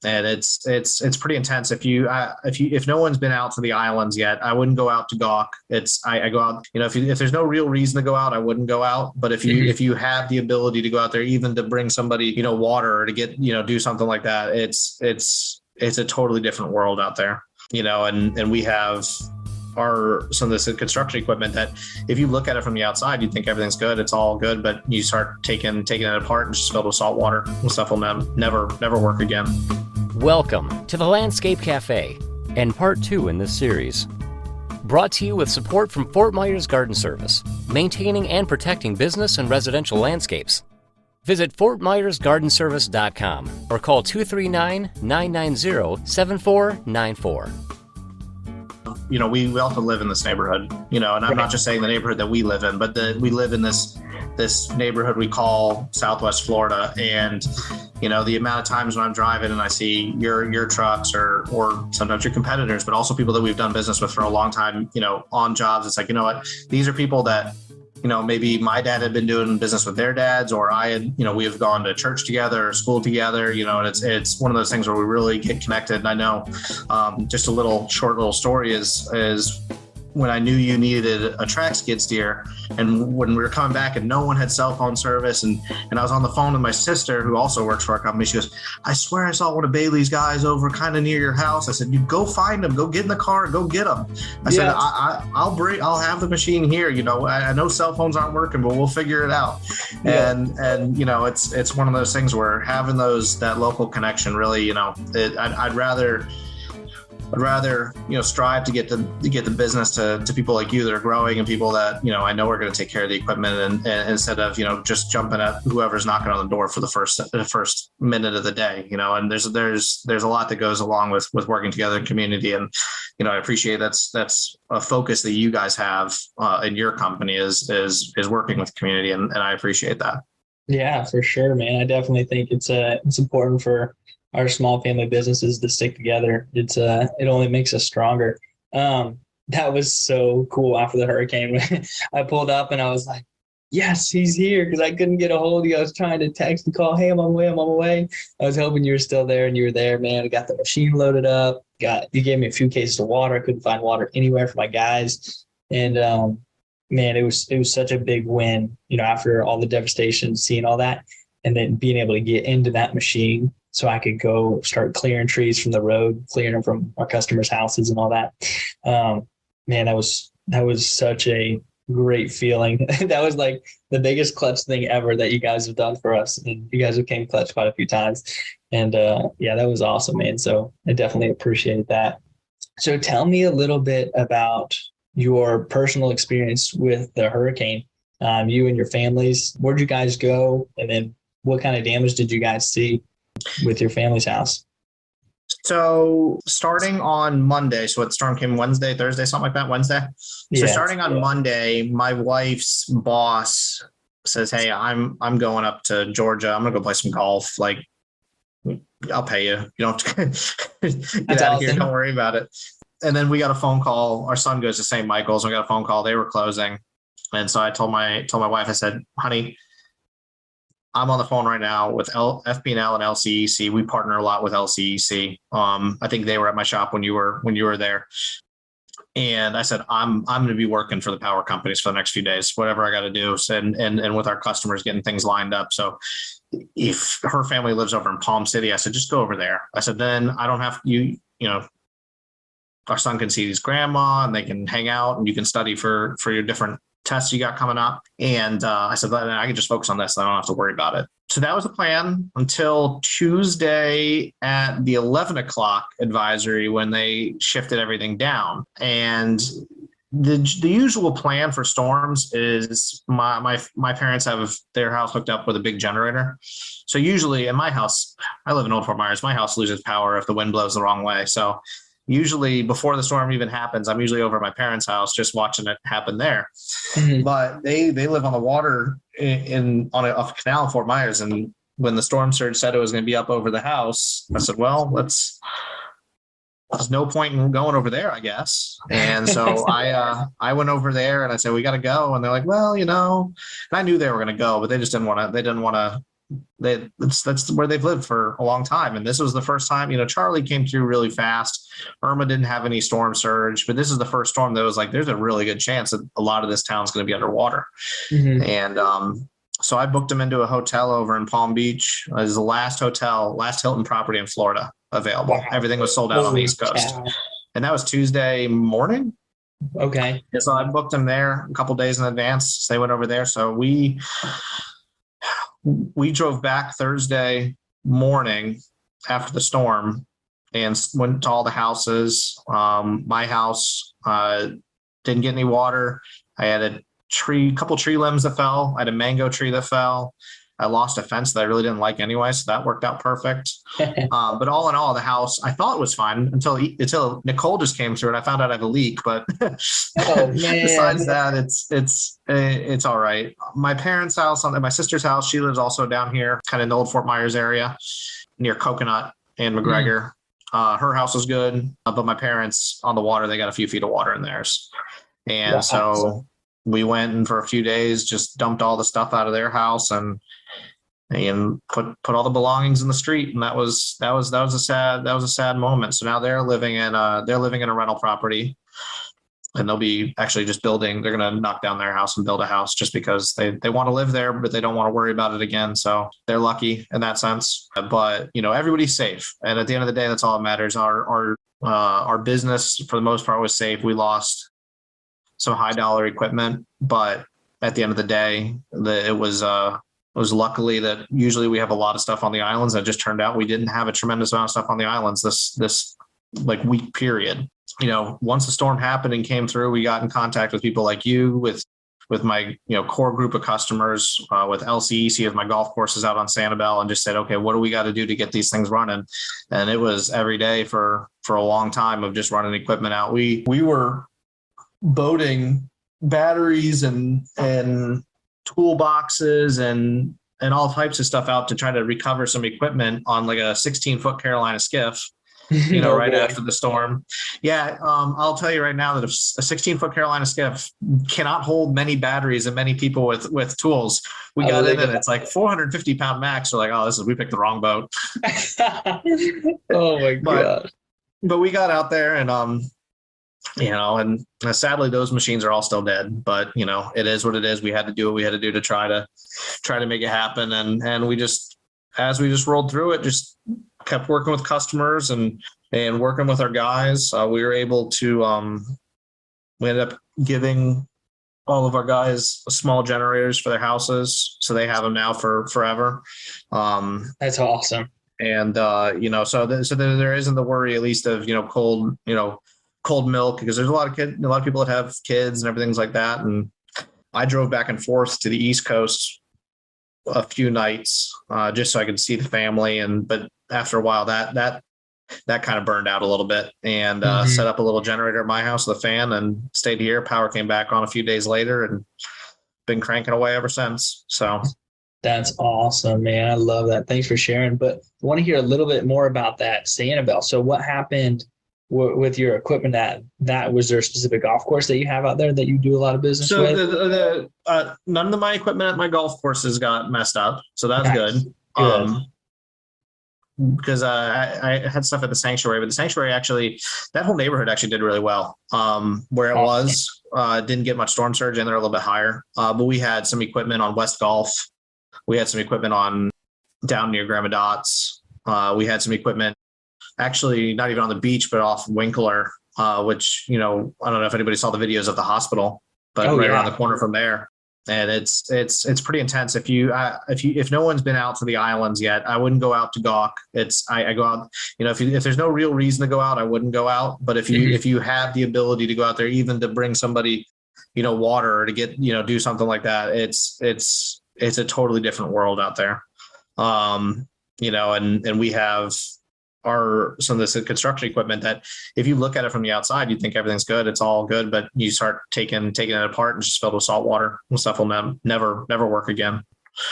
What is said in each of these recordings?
And it's pretty intense. If no one's been out to the islands yet, I wouldn't go out to gawk. I go out, if there's no real reason to go out, I wouldn't go out. But if you have the ability to go out there, even to bring somebody, water, or to get, do something like that, it's a totally different world out there, and we have some of this construction equipment that if you look at it from the outside, you think everything's good, it's all good, but you start taking it apart and just filled with salt water, and stuff will never work again. Welcome to the Landscape Cafe and part 2 in this series. Brought to you with support from Fort Myers Garden Service, maintaining and protecting business and residential landscapes. Visit fortmyersgardenservice.com or call 239-990-7494. We also live in this neighborhood, and I'm not just saying the neighborhood that we live in, but we live in this neighborhood we call Southwest Florida. And, the amount of times when I'm driving and I see your trucks or sometimes your competitors, but also people that we've done business with for a long time, on jobs, it's like, these are people that, maybe my dad had been doing business with their dads, or I had, we have gone to church together or school together, and it's one of those things where we really get connected. And I know just a short little story is when I knew you needed a track skid steer, and when we were coming back and no one had cell phone service, and I was on the phone with my sister, who also works for our company. She goes, I swear I saw one of Bailey's guys over kind of near your house. I said, you go find them, go get in the car, go get them. I said, I'll have the machine here. I know cell phones aren't working, but we'll figure it out. Yeah. And it's one of those things where having that local connection really, I'd rather strive to get the business to people like you that are growing, and people that I know are going to take care of the equipment, and instead of just jumping at whoever's knocking on the door for the first minute of the day. And there's a lot that goes along with working together in community, and I appreciate that's a focus that you guys have in your company is working with the community, and I appreciate that. Yeah, for sure, man. I definitely think it's important for our small family businesses to stick together. It only makes us stronger. That was so cool after the hurricane. I pulled up and I was like, yes, he's here, because I couldn't get a hold of you. I was trying to text and call, hey, I'm on my way. I was hoping you were still there, and you were there, man. I got the machine loaded up. You gave me a few cases of water. I couldn't find water anywhere for my guys. And man, it was such a big win, after all the devastation, seeing all that, and then being able to get into that machine so I could go start clearing trees from the road, clearing them from our customers' houses and all that. Man, that was such a great feeling. That was like the biggest clutch thing ever that you guys have done for us. And you guys have came clutch quite a few times. And that was awesome, man. So I definitely appreciate that. So tell me a little bit about your personal experience with the hurricane, you and your families. Where'd you guys go? And then what kind of damage did you guys see with your family's house? So starting on Monday, so the storm came Wednesday, Thursday, something like that, Wednesday. So starting on Monday, my wife's boss says, hey, I'm going up to Georgia. I'm going to go play some golf. Like, I'll pay you. You don't have to get out of here. Don't worry about it. And then we got a phone call. Our son goes to St. Michael's. We got a phone call. They were closing. And so I told my wife, I said, honey, I'm on the phone right now with FP&L and LCEC. We partner a lot with LCEC. I think they were at my shop when you were there. And I said, I'm going to be working for the power companies for the next few days, whatever I got to do. So, and with our customers getting things lined up. So if her family lives over in Palm City, I said, just go over there. I said, then I don't have our son can see his grandma and they can hang out and you can study for your different tests you got coming up. And I said, I can just focus on this. I don't have to worry about it. So that was the plan until Tuesday at the 11 o'clock advisory when they shifted everything down. And the usual plan for storms is my parents have their house hooked up with a big generator. So usually in my house, I live in Old Fort Myers, my house loses power if the wind blows the wrong way. So usually before the storm even happens, I'm usually over at my parents' house just watching it happen there. Mm-hmm. But they live on the water on a canal in Fort Myers. And when the storm surge said it was going to be up over the house, I said, well, there's no point in going over there, I guess. And so I went over there and I said, we got to go. And they're like, well, and I knew they were going to go, but they just didn't want to that's where they've lived for a long time. And this was the first time, Charlie came through really fast. Irma didn't have any storm surge, but this is the first storm that was like, there's a really good chance that a lot of this town's going to be underwater. Mm-hmm. And so I booked them into a hotel over in Palm Beach. It was the last Hilton property in Florida available. Wow. Everything was sold out on the East Coast. And that was Tuesday morning. Okay. Yeah, so I booked them there a couple days in advance. So they went over there. So we drove back Thursday morning after the storm and went to all the houses. My house didn't get any water. I had a couple tree limbs that fell. I had a mango tree that fell. I lost a fence that I really didn't like anyway, so that worked out perfect. But all in all, the house, I thought it was fine until Nicole just came through and I found out I have a leak. But besides that, it's all right. My parents' house, my sister's house, she lives also down here, kind of in the old Fort Myers area, near Coconut and McGregor. Her house was good, but my parents on the water, they got a few feet of water in theirs, and so we went and for a few days just dumped all the stuff out of their house and put all the belongings in the street. And that was a sad moment. So now they're living in a rental property, and they'll be actually just building. They're going to knock down their house and build a house just because they want to live there, but they don't want to worry about it again. So they're lucky in that sense, but everybody's safe. And at the end of the day, that's all that matters. Our business for the most part was safe. We lost some high dollar equipment, but at the end of the day, it was luckily that usually we have a lot of stuff on the islands. That just turned out we didn't have a tremendous amount of stuff on the islands this like week period. Once the storm happened and came through, we got in contact with people like you, with my core group of customers, with LCEC of my golf courses out on Sanibel, and just said, okay, what do we got to do to get these things running? And it was every day for a long time of just running equipment out. We were boating batteries and toolboxes and all types of stuff out to try to recover some equipment on like a 16-foot Carolina skiff, after the storm. Yeah. I'll tell you right now that if a 16-foot Carolina skiff cannot hold many batteries and many people with tools, we got in and it's like 450-pound max. We're like, we picked the wrong boat. Oh my God. But we got out there and, and sadly those machines are all still dead, but it is what it is. We had to do what we had to do to try to make it happen. And we just, as we just rolled through it, just kept working with customers and working with our guys. We were able to, we ended up giving all of our guys small generators for their houses. So they have them now for forever. That's awesome. And, so there isn't the worry, at least of, cold milk, because there's a lot of people that have kids and everything's like that. And I drove back and forth to the East Coast a few nights just so I could see the family. But after a while that kind of burned out a little bit, and set up a little generator at my house with a fan and stayed here. Power came back on a few days later and been cranking away ever since. So that's awesome, man. I love that. Thanks for sharing. But I want to hear a little bit more about that Sanibel. So what happened with your equipment? That was there a specific golf course that you have out there that you do a lot of business with? So none of my equipment at my golf courses got messed up, so that's good. Because I had stuff at the sanctuary, but the sanctuary actually, that whole neighborhood actually did really well. Where it was, didn't get much storm surge, and they're a little bit higher. But we had some equipment on West Golf. We had some equipment on down near Grandma Dots. We had some equipment actually not even on the beach, but off Winkler, which, I don't know if anybody saw the videos of the hospital, but around the corner from there. And it's pretty intense. If no one's been out to the islands yet, I wouldn't go out to gawk. I go out, if there's no real reason to go out, I wouldn't go out. But if you have the ability to go out there, even to bring somebody, water, or to get, do something like that, it's a totally different world out there. And we have some of this construction equipment that if you look at it from the outside, you think everything's good. It's all good, but you start taking it apart and just filled with salt water. And stuff will never work again.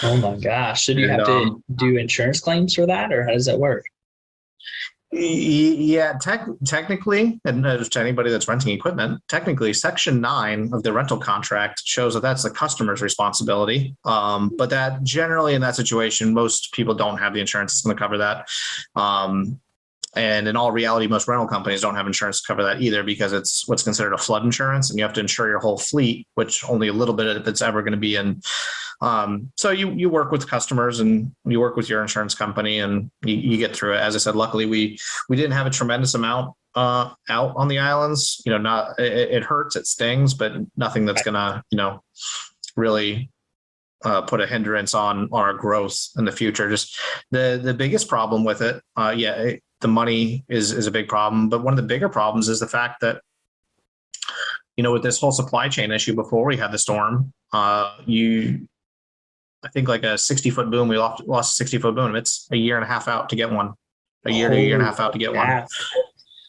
Oh my gosh. So do you have to do insurance claims for that, or how does that work? Yeah, technically, and to anybody that's renting equipment, technically, Section 9 of the rental contract shows that that's the customer's responsibility. But that generally in that situation, most people don't have the insurance that's going to cover that. And in all reality, most rental companies don't have insurance to cover that either, because it's what's considered a flood insurance, and you have to insure your whole fleet, which only a little bit of it's ever going to be in. So you work with customers and you work with your insurance company, and you get through it. As I said, luckily we didn't have a tremendous amount out on the islands. Not it hurts, it stings, but nothing that's gonna really put a hindrance on our growth in the future. Just the biggest problem with it, the money is a big problem, but one of the bigger problems is the fact that with this whole supply chain issue before we had the storm, I think like a 60-foot boom, we lost a 60-foot boom. It's a year and a half out to get one, a year to a year and a half out to get one.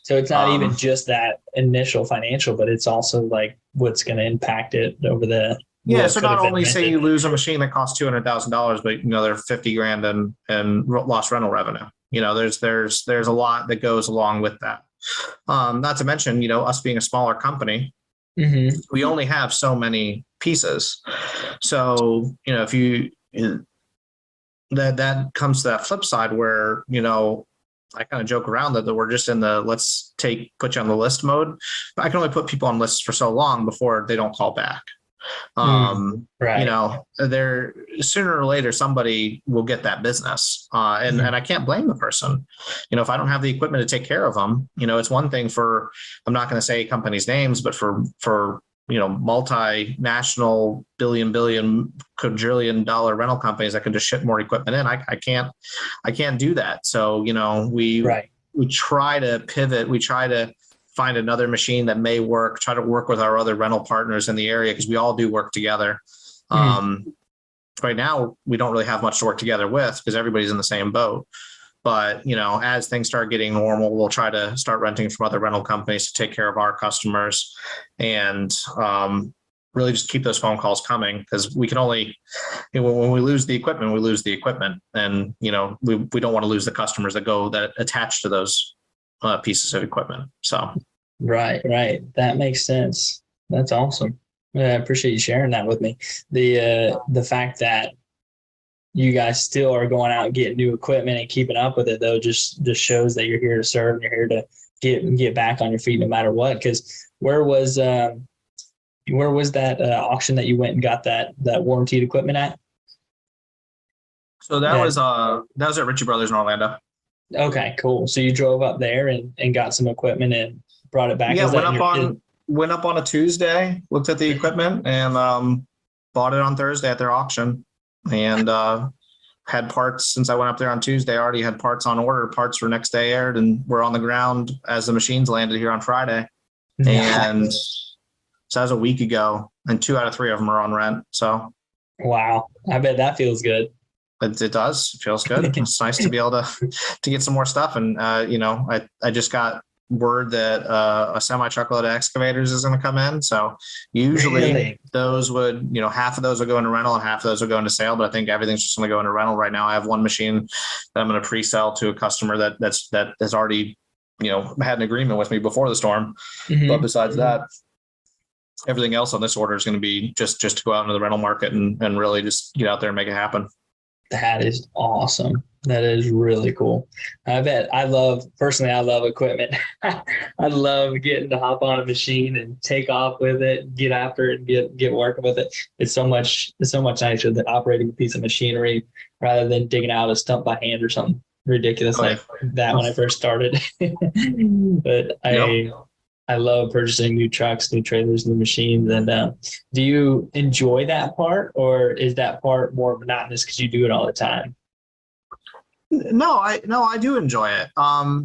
So it's not even just that initial financial, but it's also like what's going to impact it over the. Yeah. So not only say you lose a machine that costs $200,000, but they're $50,000 and lost rental revenue. There's a lot that goes along with that. Not to mention, us being a smaller company, we only have so many pieces. So, if you that comes to that flip side where, I kind of joke around that we're just in the let's put you on the list mode. But I can only put people on lists for so long before they don't call back. Right. There sooner or later somebody will get that business, and I can't blame the person. If I don't have the equipment to take care of them, it's one thing for, I'm not going to say companies' names, but for multinational billion quadrillion dollar rental companies that can just ship more equipment in, I can't do that. So we try to pivot, we try to find another machine that may work, try to work with our other rental partners in the area, because we all do work together. Right now, we don't really have much to work together with because everybody's in the same boat. But, as things start getting normal, we'll try to start renting from other rental companies to take care of our customers, and really just keep those phone calls coming, because we can only, when we lose the equipment, we lose the equipment. And, we don't want to lose the customers that attach to those pieces of equipment. So right, that makes sense. That's awesome. I appreciate you sharing that with me. The fact that you guys still are going out and getting new equipment and keeping up with it, though, just shows that you're here to serve and you're here to get back on your feet no matter what. Because where was that auction that you went and got that warranted equipment at? So that was at Ritchie Brothers in Orlando. Okay, cool. So you drove up there and got some equipment and brought it back. Yeah, went up on a Tuesday, looked at the equipment, and bought it on Thursday at their auction, and had parts. Since I went up there on Tuesday, I already had parts on order. Parts for next day aired, and we're on the ground as the machines landed here on Friday. And so that was a week ago, and 2 out of 3 of them are on rent. So wow, I bet that feels good. It does. It feels good. It's nice to be able to get some more stuff. And, I just got word that a semi truckload of excavators is going to come in. So usually those would, half of those will go into rental and half of those will go into sale. But I think everything's just going to go into rental right now. I have one machine that I'm going to pre-sell to a customer that has already, had an agreement with me before the storm. But besides that, everything else on this order is going to be just to go out into the rental market and really just get out there and make it happen. That is awesome. That is really cool. I love equipment. I love getting to hop on a machine and take off with it, get after it, and get working with it. It's so much nicer than operating a piece of machinery rather than digging out a stump by hand or something ridiculous like that when I first started. But I love purchasing new trucks, new trailers, new machines. And do you enjoy that part, or is that part more monotonous because you do it all the time? No, I do enjoy it. I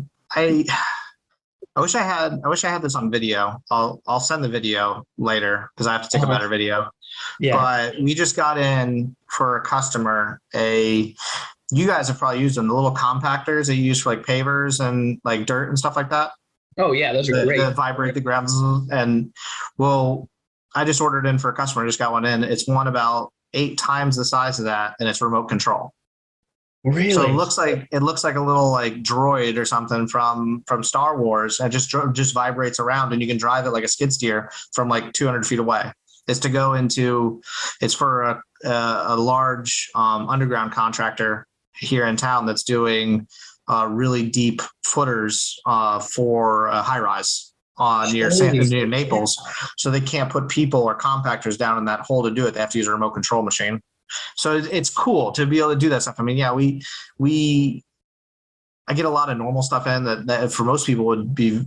wish I had this on video. I'll send the video later because I have to take a better video. Yeah. But we just got in for a customer you guys have probably used them, the little compactors that you use for like pavers and like dirt and stuff like that. Oh yeah, those are great. That vibrate the ground. And I just ordered in for a customer. I just got one in. It's one about 8 times the size of that, and it's remote control. Really? So it looks like a little like droid or something from Star Wars, and just vibrates around, and you can drive it like a skid steer from like 200 feet away. It's for a large underground contractor here in town that's doing really deep footers for a high rise near Naples. So they can't put people or compactors down in that hole to do it. They have to use a remote control machine. So it's cool to be able to do that stuff. I mean, yeah, I get a lot of normal stuff in that for most people would be,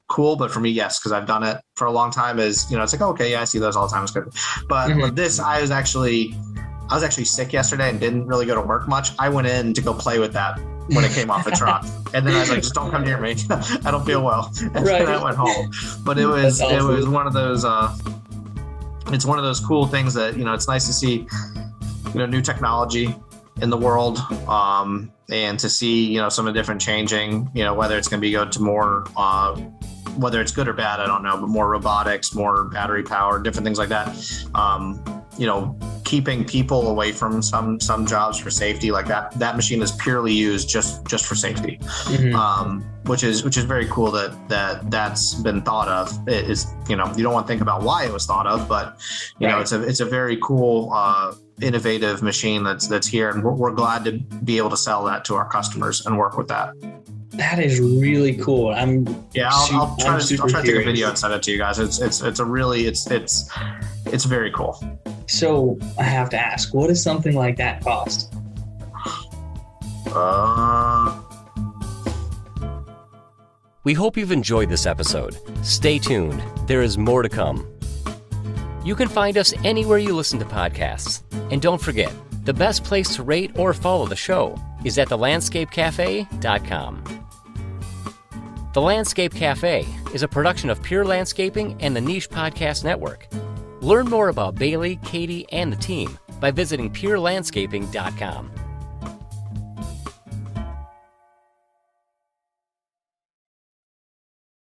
cool. But for me, yes, because I've done it for a long time, it's like, okay, yeah, I see those all the time. It's good. But with this, I was actually sick yesterday and didn't really go to work much. I went in to go play with that when it came off the truck. And then I was like, just don't come near me. I don't feel well. And then I went home. But it was one of those, it's one of those cool things that, it's nice to see, new technology in the world, and to see, some of the different changing, whether it's going to be go to more, whether it's good or bad, I don't know, but more robotics, more battery power, different things like that. Keeping people away from some jobs for safety, like that machine is purely used just for safety, which is very cool that's been thought of. It is, you don't want to think about why it was thought of, but it's a very cool, innovative machine that's here, and we're glad to be able to sell that to our customers and work with that. That is really cool. I'll try to take a video and send it to you guys. It's very cool. So I have to ask, what does something like that cost? We hope you've enjoyed this episode. Stay tuned. There is more to come. You can find us anywhere you listen to podcasts. And don't forget, the best place to rate or follow the show is at thelandscapecafe.com. The Landscape Cafe is a production of Pure Landscaping and the Niche Podcast Network. Learn more about Bailey, Katie, and the team by visiting purelandscaping.com.